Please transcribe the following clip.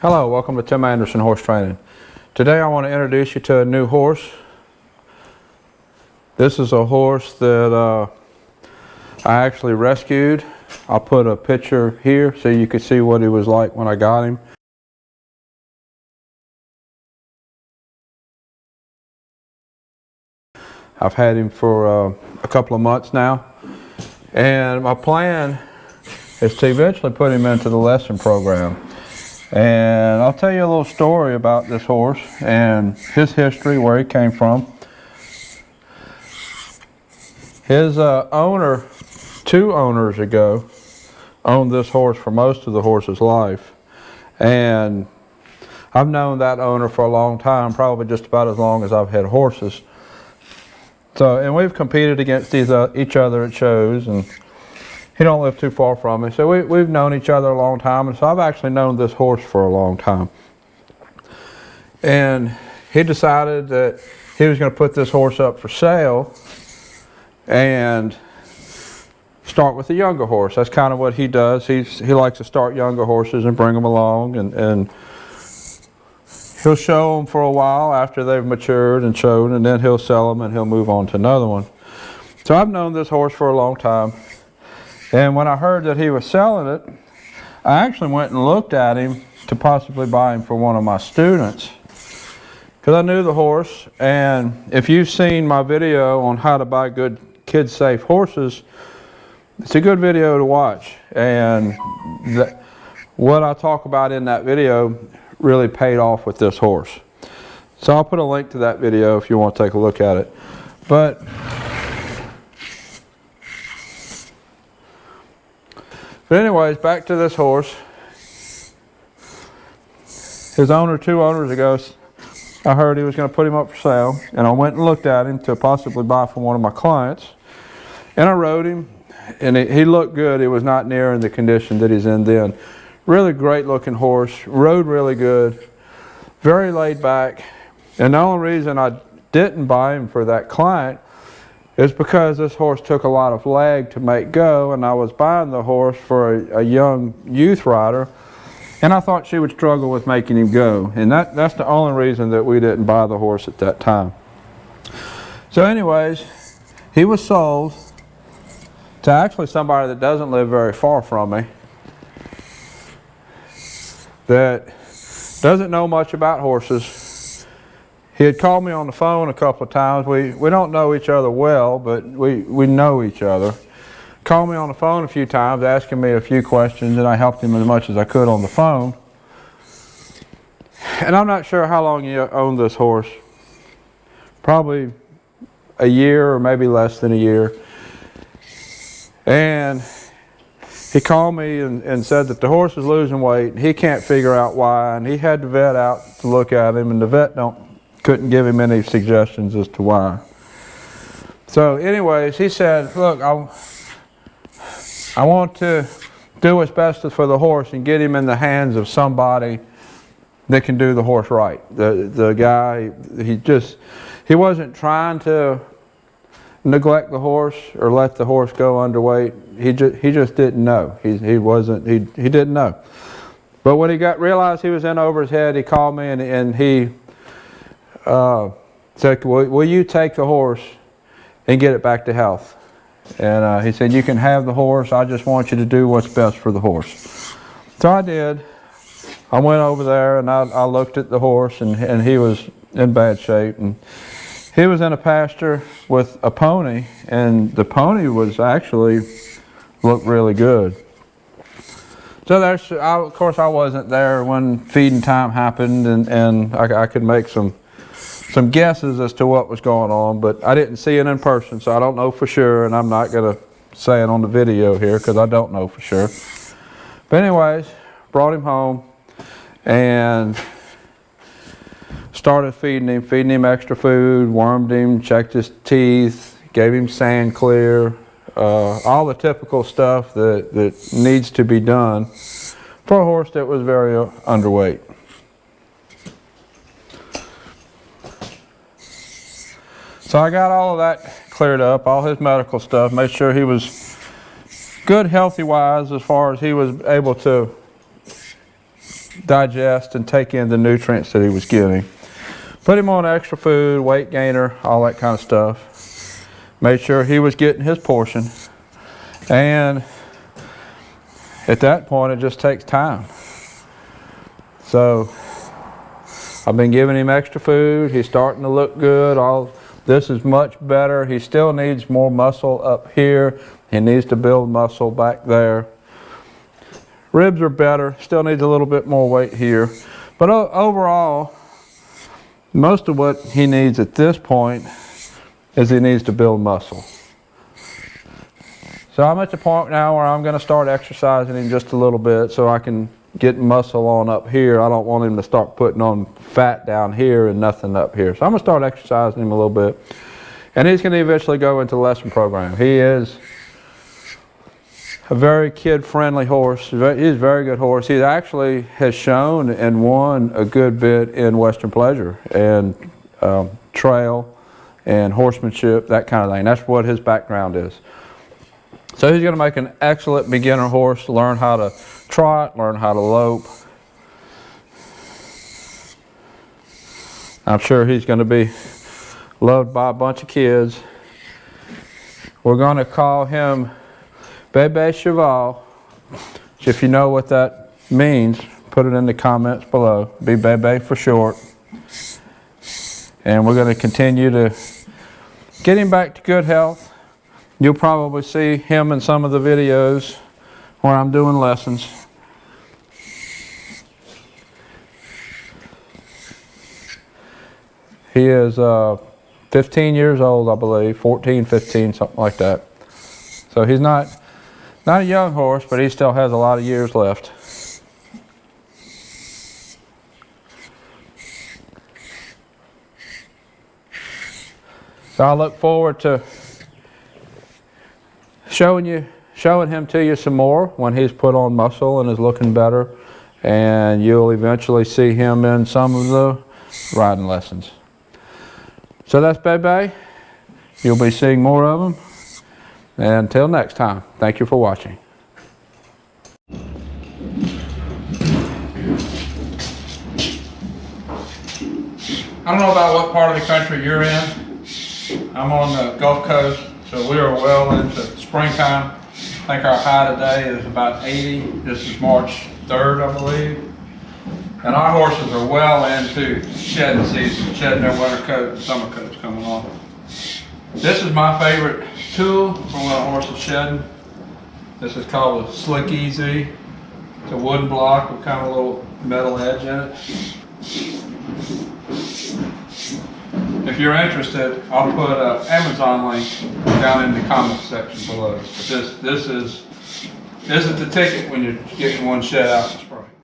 Hello, welcome to Tim Anderson Horse Training. Today I want to introduce you to a new horse. This is a horse that I actually rescued. I'll put a picture here so you can see what he was like when I got him. I've had him for a couple of months now, and my plan is to eventually put him into the lesson program. And I'll tell you a little story about this horse and his history, where he came from. His owner, 2 owners ago, owned this horse for most of the horse's life. And I've known that owner for a long time, probably just about as long as I've had horses. So, and we've competed against each other at shows, and he don't live too far from me. So we've known each other a long time, and so I've actually known this horse for a long time. And he decided that he was going to put this horse up for sale and start with a younger horse. That's kind of what he does. He likes to start younger horses and bring them along, and he'll show them for a while after they've matured and shown, and then he'll sell them and he'll move on to another one. So I've known this horse for a long time. And when I heard that he was selling it, I actually went and looked at him to possibly buy him for one of my students, because I knew the horse. And if you've seen my video on how to buy good kid-safe horses, it's a good video to watch. And what I talk about in that video really paid off with this horse. So I'll put a link to that video if you want to take a look at it. But anyways, back to this horse. His owner, 2 owners ago, I heard he was going to put him up for sale, and I went and looked at him to possibly buy from one of my clients. And I rode him, and he looked good. He was not near in the condition that he's in then. Really great looking horse, rode really good, very laid back. And the only reason I didn't buy him for that client is because this horse took a lot of leg to make go, and I was buying the horse for a young youth rider, and I thought she would struggle with making him go. And that's the only reason that we didn't buy the horse at that time. So anyways, he was sold to actually somebody that doesn't live very far from me, that doesn't know much about horses. He had called me on the phone a couple of times. We don't know each other well, but we know each other. Called me on the phone a few times, asking me a few questions, and I helped him as much as I could on the phone. And I'm not sure how long he owned this horse. Probably a year or maybe less than a year. And he called me and said that the horse is losing weight, and he can't figure out why, and he had the vet out to look at him, and the vet couldn't give him any suggestions as to why. So anyways, he said, look, I want to do what's best for the horse and get him in the hands of somebody that can do the horse right. The guy, he wasn't trying to neglect the horse or let the horse go underweight. He just didn't know. He didn't know. But when he realized he was in over his head, he called me and he said, will you take the horse and get it back to health? And he said, you can have the horse. I just want you to do what's best for the horse. So I did. I went over there and I looked at the horse, and he was in bad shape. And he was in a pasture with a pony, and the pony was actually looked really good. So of course I wasn't there when feeding time happened, and I could make some guesses as to what was going on, but I didn't see it in person, so I don't know for sure, and I'm not going to say it on the video here because I don't know for sure. But anyways, brought him home and started feeding him extra food, wormed him, checked his teeth, gave him sand clear, all the typical stuff that needs to be done for a horse that was very underweight. So I got all of that cleared up, all his medical stuff, made sure he was good healthy-wise as far as he was able to digest and take in the nutrients that he was getting. Put him on extra food, weight gainer, all that kind of stuff. Made sure he was getting his portion. And at that point, it just takes time. So I've been giving him extra food. He's starting to look good. This is much better. He still needs more muscle up here. He needs to build muscle back there. Ribs are better. Still needs a little bit more weight here. But overall, most of what he needs at this point is he needs to build muscle. So I'm at the point now where I'm going to start exercising him just a little bit so I can get muscle on up here. I don't want him to start putting on fat down here and nothing up here. So I'm going to start exercising him a little bit. And he's going to eventually go into the lesson program. He is a very kid-friendly horse. He's a very good horse. He actually has shown and won a good bit in Western pleasure and trail and horsemanship, that kind of thing. That's what his background is. So he's going to make an excellent beginner horse, learn how to trot, learn how to lope. I'm sure he's going to be loved by a bunch of kids. We're going to call him Bebe Cheval. If you know what that means, put it in the comments below. Be Bebe for short. And we're going to continue to get him back to good health. You'll probably see him in some of the videos where I'm doing lessons. He is 15 years old, I believe, 14, 15, something like that. So he's not a young horse, but he still has a lot of years left. So I look forward to showing him to you some more when he's put on muscle and is looking better, and you'll eventually see him in some of the riding lessons. So that's Bebe. You'll be seeing more of him. And until next time, thank you for watching. I don't know about what part of the country you're in. I'm on the Gulf Coast, so we are well into springtime. I think our high today is about 80. This is March 3rd, I believe. And our horses are well into shedding season, shedding their winter coat and summer coats coming on. This is my favorite tool for when a horse is shedding. This is called a Slick Easy. It's a wooden block with kind of a little metal edge in it. If you're interested, I'll put an Amazon link down in the comments section below. This isn't the ticket when you're getting one shed out.